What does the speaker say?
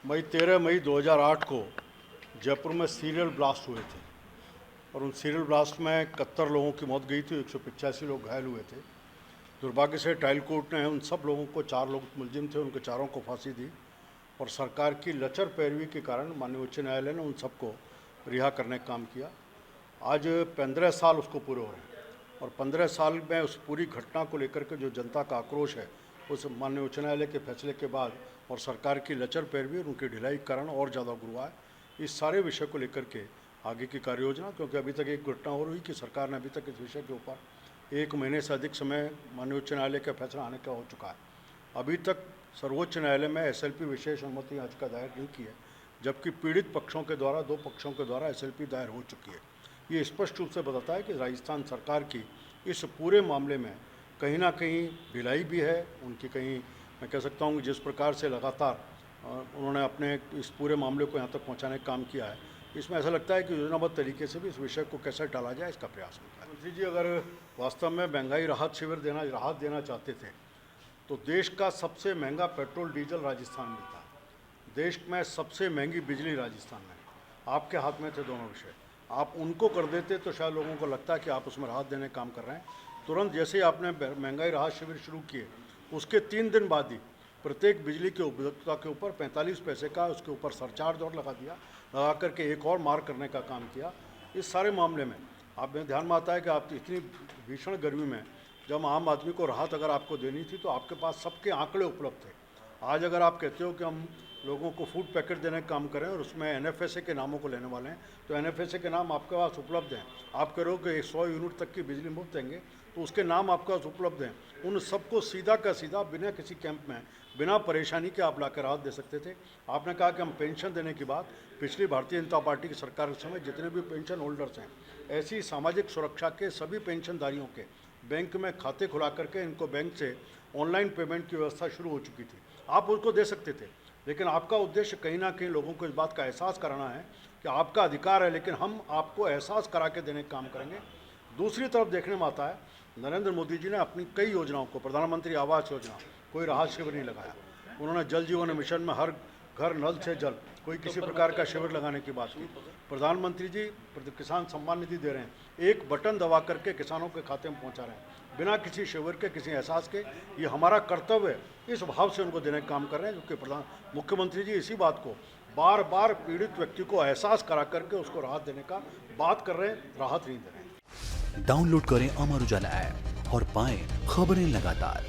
13 मई 2008 को जयपुर में serial blast हुए थे और उन सीरियल ब्लास्ट में 71 लोगों की मौत गई थी, 185 लोग घायल हुए थे। दुर्भाग्य से ट्रायल कोर्ट ने उन सब लोगों को, 4 लोग मुलजिम थे, उनके चारों को फांसी दी और सरकार की लचर पैरवी के कारण माननीय उच्च न्यायालय ने उन सबको रिहा करने का काम किया। आज 15 साल उसको पूरे हो रहे हैं और 15 साल में उस पूरी घटना को लेकर के जो जनता का आक्रोश है, उस माननीय उच्च न्यायालय के फैसले के बाद और सरकार की लचर पैरवी और उनकी ढिलाई के कारण और ज़्यादा गुरुआ है। इस सारे विषय को लेकर के आगे की कार्य योजना, क्योंकि अभी तक एक घटना और हुई कि सरकार ने अभी तक इस विषय के ऊपर 1 महीने से अधिक समय माननीय उच्च न्यायालय का फैसला आने का हो चुका है। अभी तक सर्वोच्च न्यायालय में SLP विशेष अनुमति याचिका दायर नहीं की है, जबकि पीड़ित पक्षों के द्वारा, 2 पक्षों के द्वारा SLP दायर हो चुकी है। ये स्पष्ट रूप से बताता है कि राजस्थान सरकार की इस पूरे मामले में कहीं ना कहीं ढिलाई भी है उनकी। कहीं मैं कह सकता हूँ कि जिस प्रकार से लगातार उन्होंने अपने इस पूरे मामले को यहाँ तक पहुँचाने का काम किया है, इसमें ऐसा लगता है कि योजनाबद्ध तरीके से भी इस विषय को कैसे टाला जाए, इसका प्रयास होता है। मंत्री जी, अगर वास्तव में महंगाई राहत शिविर राहत देना चाहते थे तो देश का सबसे महंगा पेट्रोल डीजल राजस्थान में था, देश में सबसे महंगी बिजली राजस्थान में, आपके हाथ में थे दोनों विषय। आप उनको कर देते तो शायद लोगों को लगता है कि आप उसमें राहत देने का काम कर रहे हैं। तुरंत जैसे ही आपने महंगाई राहत शिविर शुरू किए, उसके 3 दिन बाद ही प्रत्येक बिजली के उपभोक्ता के ऊपर 45 पैसे का उसके ऊपर सरचार्ज और लगा दिया, लगा करके एक और मार करने का काम किया। इस सारे मामले में आप में ध्यान में आता है कि आप इतनी भीषण गर्मी में जब आम आदमी को राहत अगर आपको देनी थी तो आपके पास सबके आंकड़े उपलब्ध थे। आज अगर आप कहते हो कि हम लोगों को फूड पैकेट देने का काम करें और उसमें NFSA के नामों को लेने वाले हैं, तो NFSA के नाम आपके पास उपलब्ध हैं। आप कह रहे हो कि 100 यूनिट तक की बिजली मुफ्त देंगे, तो उसके नाम आपके पास उपलब्ध हैं। उन सबको सीधा का सीधा बिना किसी कैंप में, बिना परेशानी के आप लाकर राहत दे सकते थे। आपने कहा कि हम पेंशन देने की बात, पिछली भारतीय जनता पार्टी की सरकार के समय जितने भी पेंशन होल्डर्स हैं, ऐसी सामाजिक सुरक्षा के सभी पेंशनधारियों के बैंक में खाते खुला करके इनको बैंक से ऑनलाइन पेमेंट की व्यवस्था शुरू हो चुकी थी। आप उसको दे सकते थे, लेकिन आपका उद्देश्य कहीं ना कहीं लोगों को इस बात का एहसास कराना है कि आपका अधिकार है, लेकिन हम आपको एहसास करा के देने का काम करेंगे। दूसरी तरफ देखने में आता है, नरेंद्र मोदी जी ने अपनी कई योजनाओं को, प्रधानमंत्री आवास योजना, कोई राहत शिविर नहीं लगाया। उन्होंने जल जीवन मिशन में हर घर नल से जल, कोई किसी प्रकार का शिविर लगाने की बात की। प्रधानमंत्री जी किसान सम्मान निधि दे रहे हैं, एक बटन दबा करके किसानों के खाते में पहुंचा रहे हैं, बिना किसी शिविर के, किसी एहसास के। ये हमारा कर्तव्य है, इस भाव से उनको देने का काम कर रहे हैं, क्योंकि मुख्यमंत्री जी इसी बात को बार बार पीड़ित व्यक्ति को एहसास करा करके उसको राहत देने का बात कर रहे हैं, राहत नहीं दे रहे हैं। डाउनलोड करें अमर उजाला ऐप और पाएं खबरें लगातार।